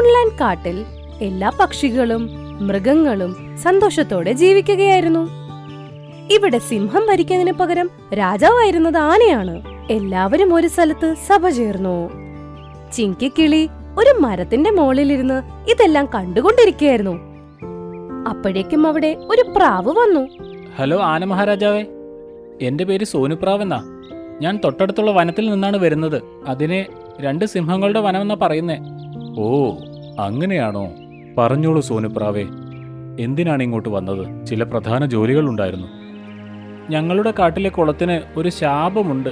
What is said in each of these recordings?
മൂൺലാൻഡ് കാട്ടിൽ എല്ലാ പക്ഷികളും മൃഗങ്ങളും സന്തോഷത്തോടെ ജീവിക്കുകയായിരുന്നു. ഇവിടെ സിംഹം ഭരിക്കുന്നതിന് പകരം രാജാവായിരുന്നത് ആനയാണ്. എല്ലാവരും ഒരു സ്ഥലത്ത് സഭ ചേർന്നു. ചിങ്കിക്കിളി ഒരു മരത്തിന്റെ മുകളിലിരുന്ന് ഇതെല്ലാം കണ്ടുകൊണ്ടിരിക്കുകയായിരുന്നു. അപ്പോഴേക്കും അവിടെ ഒരു പ്രാവ് വന്നു. ഹലോ ആന മഹാരാജാവേ, എന്റെ പേര് സോനുപ്രാവെന്നാ. ഞാൻ തൊട്ടടുത്തുള്ള വനത്തിൽ നിന്നാണ് വരുന്നത്. അതിനെ 2 സിംഹങ്ങളുടെ വനമെന്നാ പറയുന്നേ. ഓ, അങ്ങനെയാണോ? പറഞ്ഞോളൂ സോനുപ്രാവേ, എന്തിനാണ് ഇങ്ങോട്ട് വന്നത്? ചില പ്രധാന ജോലികളുണ്ടായിരുന്നു. ഞങ്ങളുടെ കാട്ടിലെ കുളത്തിന് ഒരു ശാപമുണ്ട്.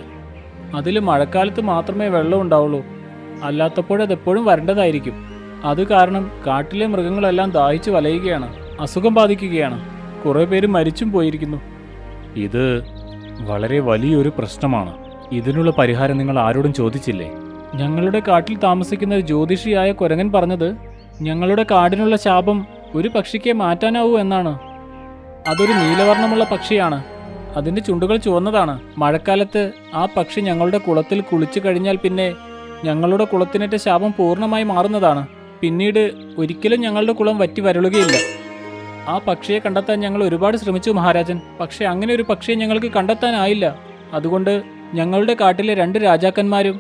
അതിൽ മഴക്കാലത്ത് മാത്രമേ വെള്ളം ഉണ്ടാവുള്ളൂ. അല്ലാത്തപ്പോഴതെപ്പോഴും വരേണ്ടതായിരിക്കും. അത് കാരണം കാട്ടിലെ മൃഗങ്ങളെല്ലാം ദാഹിച്ച് വലയുകയാണ്, അസുഖം ബാധിക്കുകയാണ്. കുറേ പേര് മരിച്ചും പോയിരിക്കുന്നു. ഇത് വളരെ വലിയൊരു പ്രശ്നമാണ്. ഇതിനുള്ള പരിഹാരം നിങ്ങൾ ആരോടും ചോദിച്ചില്ലേ? ഞങ്ങളുടെ കാട്ടിൽ താമസിക്കുന്ന ജ്യോതിഷിയായ കുരങ്ങൻ പറഞ്ഞത് ഞങ്ങളുടെ കാടിനുള്ള ശാപം ഒരു പക്ഷിക്ക് മാറ്റാനാവൂ എന്നാണ്. അതൊരു നീലവർണ്ണമുള്ള പക്ഷിയാണ്. അതിന്റെ ചുണ്ടുകൾ ചുവന്നതാണ്. മഴക്കാലത്ത് ആ പക്ഷി ഞങ്ങളുടെ കുളത്തിൽ കുളിച്ചു കഴിഞ്ഞാൽ പിന്നെ ഞങ്ങളുടെ കുളത്തിനേറ്റ ശാപം പൂർണ്ണമായി മാറുന്നതാണ്. പിന്നീട് ഒരിക്കലും ഞങ്ങളുടെ കുളം വറ്റി വരളുകയില്ല. ആ പക്ഷിയെ കണ്ടെത്താൻ ഞങ്ങൾ ഒരുപാട് ശ്രമിച്ചു മഹാരാജൻ. പക്ഷെ അങ്ങനെ ഒരു പക്ഷിയെ ഞങ്ങൾക്ക് കണ്ടെത്താനായില്ല. അതുകൊണ്ട് ഞങ്ങളുടെ കാട്ടിലെ 2 രാജാക്കന്മാരും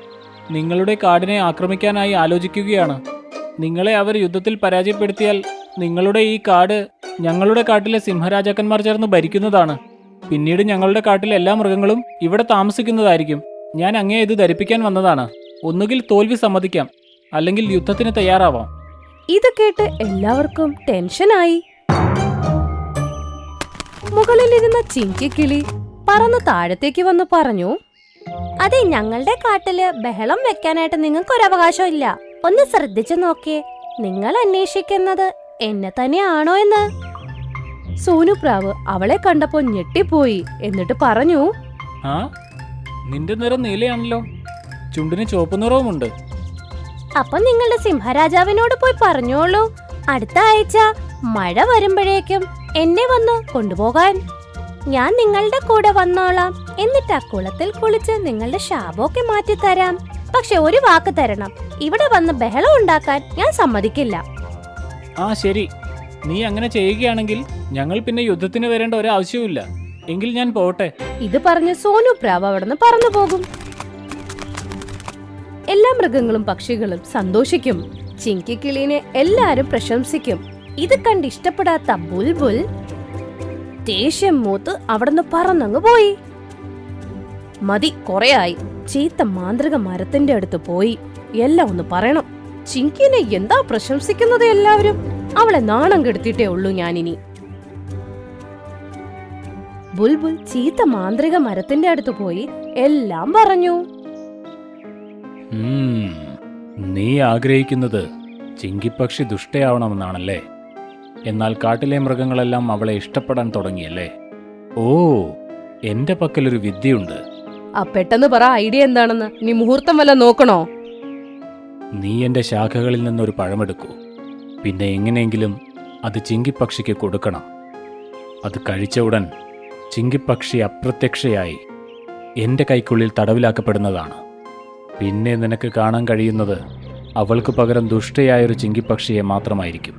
നിങ്ങളുടെ കാടിനെ ആക്രമിക്കാനായി ആലോചിക്കുകയാണ്. നിങ്ങളെ അവർ യുദ്ധത്തിൽ പരാജയപ്പെടുത്തിയാൽ നിങ്ങളുടെ ഈ കാട് ഞങ്ങളുടെ കാട്ടിലെ സിംഹരാജാക്കന്മാർ ചേർന്ന് ഭരിക്കുന്നതാണ്. പിന്നീട് ഞങ്ങളുടെ കാട്ടിലെ എല്ലാ മൃഗങ്ങളും ഇവിടെ താമസിക്കുന്നതായിരിക്കും. ഞാൻ അങ്ങേ ഇത് ധരിപ്പിക്കാൻ വന്നതാണ്. ഒന്നുകിൽ തോൽവി സമ്മതിക്കാം, അല്ലെങ്കിൽ യുദ്ധത്തിന് തയ്യാറാവാം. ഇത് കേട്ട് എല്ലാവർക്കും ടെൻഷനായി. മുകളിലിരുന്ന ചിങ്കിക്കിളി പറന്ന് താഴത്തേക്ക് വന്ന് പറഞ്ഞു, അതെ, ഞങ്ങളുടെ കാട്ടില് ബഹളം വെക്കാനായിട്ട് നിങ്ങൾക്കൊരവകാശം ഇല്ല. ഒന്ന് ശ്രദ്ധിച്ചു നോക്കിയേ, നിങ്ങൾ അന്വേഷിക്കുന്നത് എന്നെ തന്നെയാണോ എന്ന്. സോനുപ്രാവ് അവളെ കണ്ടപ്പോൾ ഞെട്ടിപ്പോയി. എന്നിട്ട് പറഞ്ഞു, ആ, നിന്റെ നിറം നീലയാണല്ലോ, ചുണ്ടിന് ചുവപ്പ് നിറവുമുണ്ട്. അപ്പൊ നിങ്ങളുടെ സിംഹരാജാവിനോട് പോയി പറഞ്ഞോളൂ, അടുത്ത ആഴ്ച മഴ വരുമ്പോഴേക്കും എന്നെ വന്ന് കൊണ്ടുപോകാൻ. ഞാൻ നിങ്ങളുടെ കൂടെ വന്നോളാം. എന്നിട്ട് ആ കുളത്തിൽ കുളിച്ച് നിങ്ങളുടെ ശാപമൊക്കെ മാറ്റിത്തരാം. പക്ഷെ ഒരു വാക്ക് തരണം, ഇവിടെ വന്ന് ബഹളം ഉണ്ടാക്കാൻ ഞാൻ സമ്മതിക്കില്ല. ആ ശരി, നീ അങ്ങനെ ചെയ്യുകയാണെങ്കിൽ ഞങ്ങൾ പിന്നെ യുദ്ധത്തിന് വരേണ്ട ഒരാവശ്യവുമില്ല. എങ്കിൽ ഞാൻ പോട്ടെ. ഇത് പറഞ്ഞ് സോനുപ്രാവ് അവിടുന്ന് പറന്നു പോകും. എല്ലാ മൃഗങ്ങളും പക്ഷികളും സന്തോഷിക്കും. ചിങ്കിക്കിളിനെ എല്ലാരും പ്രശംസിക്കും. ഇത് കണ്ട് ഇഷ്ടപ്പെടാത്ത ബുൽബുൽ ദേഷ്യം മൂത്ത് അവിടുന്ന് പറന്നങ്ങ് പോയി. മതി, കുറെയായി. ചീത്ത മാന്ത്രിക മരത്തിന്റെ അടുത്ത് പോയി എല്ലാം ഒന്ന് പറയണം. ചിങ്കിനെ എന്താ പ്രശംസിക്കുന്നത് എല്ലാവരും? അവളെ നാണം കെടുത്തിട്ടേ ഉള്ളൂ ഞാനിനി. ബുൽബുൽ ചീത്ത മാന്ത്രിക മരത്തിന്റെ അടുത്ത് പോയി എല്ലാം പറഞ്ഞു. നീ ആഗ്രഹിക്കുന്നത് ചിങ്കിപ്പക്ഷി ദുഷ്ടയാവണമെന്നാണല്ലേ? എന്നാൽ കാട്ടിലെ മൃഗങ്ങളെല്ലാം അവളെ ഇഷ്ടപ്പെടാൻ തുടങ്ങിയല്ലേ? ഓ, എന്റെ പക്കലൊരു വിദ്യയുണ്ട്. ആ, പെട്ടെന്ന് പറ, ഐഡിയ എന്താണെന്ന്. നീ മുഹൂർത്തം വല്ല നോക്കണോ? നീ എന്റെ ശാഖകളിൽ നിന്നൊരു പഴമെടുക്കൂ. പിന്നെ എങ്ങനെയെങ്കിലും അത് ചിങ്കിപ്പക്ഷിക്ക് കൊടുക്കണം. അത് കഴിച്ച ഉടൻ ചിങ്കിപ്പക്ഷി അപ്രത്യക്ഷയായി എന്റെ കൈക്കുള്ളിൽ തടവിലാക്കപ്പെടുന്നതാണ്. പിന്നെ നിനക്ക് കാണാൻ കഴിയുന്നത് അവൾക്ക് പകരം ദുഷ്ടയായൊരു ചിങ്കിപ്പക്ഷിയെ മാത്രമായിരിക്കും.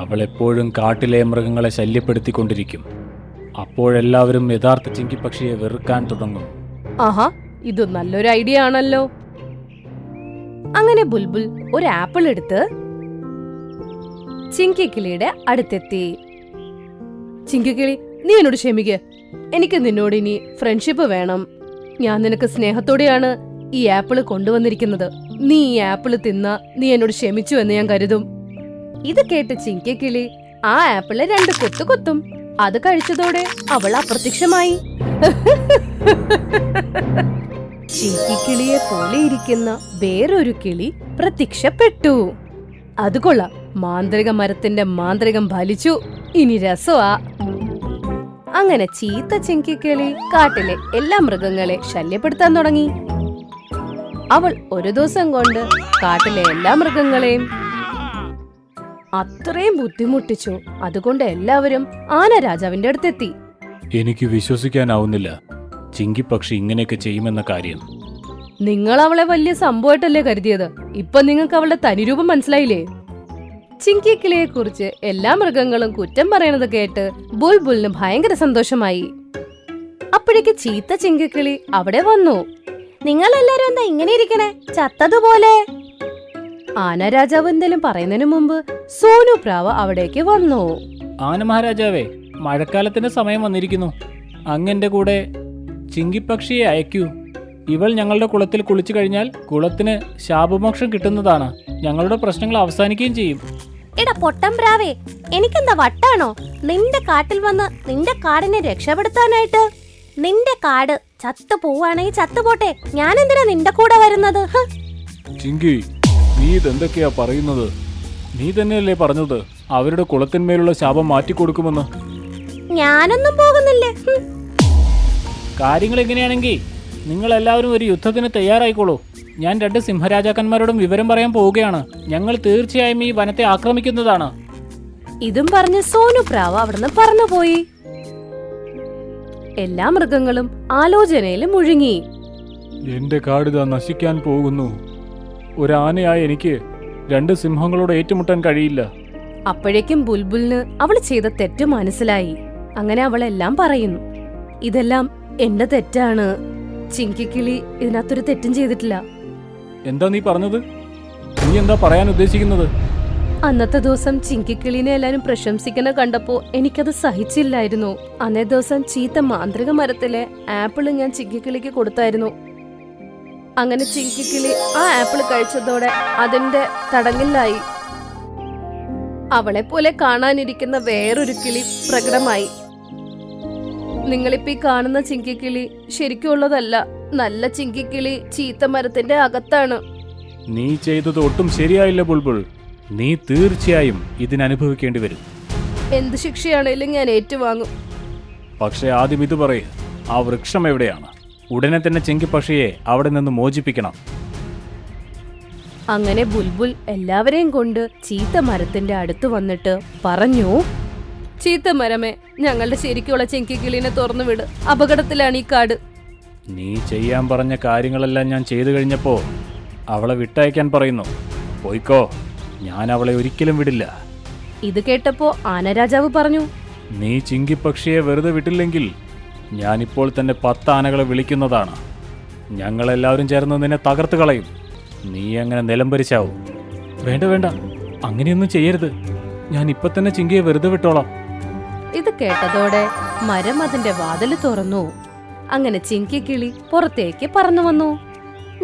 അവൾ എപ്പോഴും കാട്ടിലെ മൃഗങ്ങളെ ശല്യപ്പെടുത്തിക്കൊണ്ടിരിക്കും. അപ്പോഴെല്ലാവരും യഥാർത്ഥ ചിങ്കിപ്പക്ഷിയെ വെറുക്കാൻ തുടങ്ങും. ആഹാ, ഇത് നല്ലൊരു ഐഡിയ ആണല്ലോ. അങ്ങനെ ബുൽബുൽ ഒരു ആപ്പിൾ എടുത്ത് ചിങ്കിക്കിളിയുടെ അടുത്തെത്തി. ചിങ്കിക്കിളി, നീ എന്നോട് ക്ഷമിക്ക്. എനിക്ക് നിന്നോട് ഇനി ഫ്രണ്ട്ഷിപ്പ് വേണം. ഞാൻ നിനക്ക് സ്നേഹത്തോടെയാണ് ഈ ആപ്പിള് കൊണ്ടുവന്നിരിക്കുന്നത്. നീ ഈ ആപ്പിള് തിന്ന നീ എന്നോട് ക്ഷമിച്ചു എന്ന് ഞാൻ കരുതും. ഇത് കേട്ട് ചിങ്കിക്കിളി ആ ആപ്പിള് 2 കൊത്തു കൊത്തും. അത് കഴിച്ചതോടെ അവൾ അപ്രത്യക്ഷമായി. ചിങ്കിക്കിളിയെ പോലെ ഇരിക്കുന്ന വേറൊരു കിളി പ്രത്യക്ഷപ്പെട്ടു. അത് കൊള്ളാം, മാന്ത്രിക മരത്തിന്റെ മാന്ത്രികം ഫലിച്ചു. ഇനി രസമാ. അങ്ങനെ ചീത്ത ചിങ്കിക്കിളി കാട്ടിലെ എല്ലാ മൃഗങ്ങളെ ശല്യപ്പെടുത്താൻ തുടങ്ങി. അവൾ ഒരു ദിവസം കൊണ്ട് കാട്ടിലെ എല്ലാ മൃഗങ്ങളെയും അത്രയും ബുദ്ധിമുട്ടിച്ചു. അതുകൊണ്ട് എല്ലാവരും ആന രാജാവിന്റെ അടുത്തെത്തി. എനിക്ക് വിശ്വസിക്കാനാവുന്നില്ല ചിങ്കിപ്പക്ഷി ഇങ്ങനെയൊക്കെ ചെയ്യുമെന്ന കാര്യം. നിങ്ങൾ അവളെ വലിയ സംഭവമായിട്ടല്ലേ കരുതിയത്? ഇപ്പൊ നിങ്ങൾക്ക് അവളുടെ തനിരൂപം മനസ്സിലായില്ലേ? ചിങ്കിക്കിളിയെ കുറിച്ച് എല്ലാ മൃഗങ്ങളും കുറ്റം പറയണത് കേട്ട് ബുൾബുലിന് ഭയങ്കര സന്തോഷമായി. അപ്പോഴേക്ക് ചീത്ത ചിങ്കിക്കിളി അവിടെ വന്നു. നിങ്ങൾ എല്ലാരും എന്താ ഇങ്ങനെ ഇരിക്കണേ, ചത്തതുപോലെ? ആനരാജാവ് എന്തെങ്കിലും പറയുന്നതിന് മുമ്പ് സോനു പ്രാവ് അവിടേക്ക് വന്നു. ആന മഹാരാജാവേ, മഴക്കാലത്തിന്റെ സമയം വന്നിരിക്കുന്നു. അങ്ങന്റെ കൂടെ ചിങ്കിപ്പക്ഷിയെ അയക്കൂ. ഇവൾ ഞങ്ങളുടെ കുളത്തിൽ കുളിച്ചു കഴിഞ്ഞാൽ കുളത്തിന് ശാപമോക്ഷം കിട്ടുന്നതാണ്. ഞങ്ങളുടെ പ്രശ്നങ്ങൾ അവസാനിക്കുകയും ചെയ്യും. എടാ പൊട്ടം പ്രാവേ, എനിക്കെന്താ വട്ടാണോ നിന്റെ കാട്ടിൽ വന്ന് നിന്റെ കാടിനെ രക്ഷപ്പെടുത്താനായിട്ട്? നിന്റെ കാട് ചത്തു പോവാണെങ്കിൽ ചത്തുപോട്ടെ, ഞാൻ എന്തിനാ നിന്റെ കൂടെ വരുന്നത്? ചിങ്കി, നീ ഇതെന്തൊക്കെയാ പറയുന്നത്? നീ തന്നെയല്ലേ പറഞ്ഞത് അവരുടെ കുളത്തിന്മേലുള്ള ശാപം മാറ്റിക്കൊടുക്കുമെന്ന്? ഞാനൊന്നും പോകുന്നില്ലേ. കാര്യങ്ങൾ എങ്ങനെയാണെങ്കിൽ നിങ്ങൾ എല്ലാവരും ഒരു യുദ്ധത്തിന് തയ്യാറായിക്കോളൂ. ഞാൻ 2 സിംഹരാജാക്കന്മാരോടും വിവരം പറയാൻ പോവുകയാണ്. ഞങ്ങൾ തീർച്ചയായും ഈ വനത്തെ ആക്രമിക്കുന്നതാണ്. ഇതും പറഞ്ഞ് സോനു പ്രാവ് അവിടുന്ന് പറന്നുപോയി. എല്ലാ മൃഗങ്ങളും ആലോചനയിൽ മുഴുങ്ങി. എന്റെ കാടിതാ നശിക്കാൻ പോകുന്നു. ഒരാനയായി എനിക്ക് 2 സിംഹങ്ങളോട് ഏറ്റുമുട്ടാൻ കഴിയില്ല. അപ്പോഴേക്കും ബുൽബുലിന് അവൾ ചെയ്ത തെറ്റ് മനസ്സിലായി. അങ്ങനെ അവളെല്ലാം പറയുന്നു, ഇതെല്ലാം എന്റെ തെറ്റാണ്. ചിങ്കിക്കിളി ഇതിനകത്തൊരു തെറ്റും ചെയ്തിട്ടില്ല. എന്താ നീ പറഞ്ഞത്? നീ എന്താ പറയാൻ ഉദ്ദേശിക്കുന്നത്? അന്നത്തെ ദിവസം ചിങ്കിക്കിളിനെ എല്ലാരും പ്രശംസിക്കുന്ന കണ്ടപ്പോ എനിക്കത് സഹിച്ചില്ലായിരുന്നു. അന്നേ ദിവസം ചീത്ത മാന്ത്രിക മരത്തിലെ ആപ്പിള് ഞാൻ ചിങ്കിക്കിളിക്ക് കൊടുത്തായിരുന്നു. അങ്ങനെ ചിങ്കിക്കിളി ആ ആപ്പിള് കഴിച്ചതോടെ അതിന്റെ തടങ്കലിലായി. അവളെ പോലെ കാണാനിരിക്കുന്ന വേറൊരു കിളി പ്രകടമായി. നിങ്ങളിപ്പോ ഈ കാണുന്ന ചിങ്കിക്കിളി ശരിക്കുള്ളതല്ല. നല്ല ചിങ്കിക്കിളി ചീത്ത മരത്തിന്റെ അകത്താണ്. നീ ചെയ്തത് ഒട്ടും ശരിയായില്ല ബുൾബുൾ. നീ തീർച്ചയായും ഇതിനനുഭവിക്കേണ്ടി വരും. എന്ത് ശിക്ഷയാണേലും ഞാൻ ഏറ്റുവാങ്ങും. പക്ഷെ ആദ്യം ഇത് പറയ്, ആ വൃക്ഷം എവിടെയാണ്? ഉടനെ തന്നെ ചിങ്കിപ്പക്ഷിയെ അവിടെ നിന്ന് മോചിപ്പിക്കണം. അങ്ങനെ ബുൽബുൽ എല്ലാവരെയും കൊണ്ട് ചീത്ത മരത്തിന്റെ അടുത്ത് വന്നിട്ട് പറഞ്ഞു, ചീത്ത മരമേ, ഞങ്ങളുടെ ശരിക്കുള്ള ചിങ്കിക്കിളിനെ തുറന്നു വിട്. അപകടത്തിലാണ് ഈ കാട്. നീ ചെയ്യാൻ പറഞ്ഞ കാര്യങ്ങളെല്ലാം ഞാൻ ചെയ്തു കഴിഞ്ഞപ്പോ അവളെ വിട്ടയക്കാൻ പറയുന്നു. പോയിക്കോ, ഞാൻ അവളെ ഒരിക്കലും വിടില്ല. ഇത് കേട്ടപ്പോ ആനരാജാവ് പറഞ്ഞു, നീ ചിങ്കിപ്പക്ഷിയെ വെറുതെ വിട്ടില്ലെങ്കിൽ ഞാനിപ്പോൾ തന്നെ 10 ആനകളെ വിളിക്കുന്നതാണ്. ഞങ്ങളെല്ലാവരും ചേർന്ന് നിന്നെ തകർത്ത് കളയും. നീ അങ്ങനെ നിലംപരിച്ചാവും. വേണ്ട വേണ്ട, അങ്ങനെയൊന്നും ചെയ്യരുത്. ഞാൻ ഇപ്പൊ തന്നെ ചിങ്കിയെ വെറുതെ വിട്ടോളാം. ഇത് കേട്ടതോടെ മരം അതിന്റെ വാതില് തുറന്നു. അങ്ങനെ ചിങ്കിക്കിളി പുറത്തേക്ക് പറന്നു വന്നു.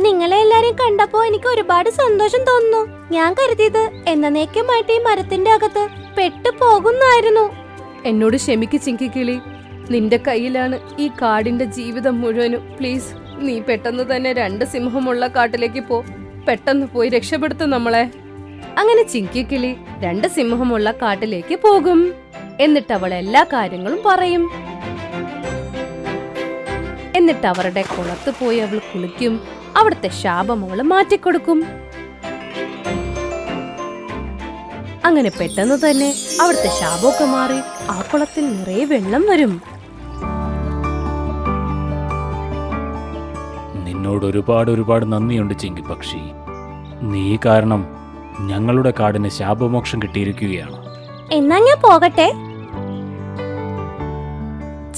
നിങ്ങളെ എല്ലാരെയും കണ്ടപ്പോ എനിക്ക് ഒരുപാട് സന്തോഷം തോന്നുന്നു. ഞാൻ കരുതിയത് എന്നേക്കുമായിട്ട് ഈ മരത്തിന്റെ അകത്ത് പെട്ടു പോകുന്നായിരുന്നു. എന്നോട് ക്ഷമിക്ക് ചിങ്കിക്കിളി, നിന്റെ കയ്യിലാണ് ഈ കാടിന്റെ ജീവിതം മുഴുവനും. പ്ലീസ്, നീ പെട്ടെന്ന് തന്നെ 2 സിംഹമുള്ള കാട്ടിലേക്ക് പോ. പെട്ടെന്ന് പോയി രക്ഷപ്പെടുത്തും നമ്മളെ. അങ്ങനെ ചിങ്കിക്കിളി 2 സിംഹമുള്ള കാട്ടിലേക്ക് പോകും. എന്നിട്ട് അവൾ എല്ലാ കാര്യങ്ങളും പറയും. എന്നിട്ട് അവരുടെ കുളത്ത് പോയി അവൾ കുളിക്കും. അവിടുത്തെ ശാപം അവൾ മാറ്റിക്കൊടുക്കും. അങ്ങനെ പെട്ടെന്ന് തന്നെ അവിടുത്തെ ശാപമൊക്കെ മാറി ആ കുളത്തിൽ നിറയെ വെള്ളം വരും. നിന്നോട് ഒരുപാട് നന്ദിയുണ്ട് ചിങ്കിപ്പക്ഷി. നീ കാരണം ഞങ്ങളുടെ കാടിന് ശാപമോക്ഷം കിട്ടിയിരിക്കുകയാണ്. എന്നാ ഞാൻ പോകട്ടെ.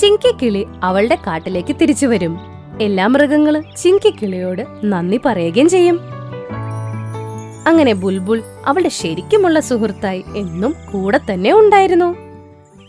ചിങ്കിക്കിളി അവളുടെ കാട്ടിലേക്ക് തിരിച്ചു വരും. എല്ലാ മൃഗങ്ങളും ചിങ്കിക്കിളിയോട് നന്ദി പറയുകയും ചെയ്യും. അങ്ങനെ ബുൽബുൾ അവളുടെ ശരിക്കുമുള്ള സുഹൃത്തായി എന്നും കൂടെ തന്നെ ഉണ്ടായിരുന്നു.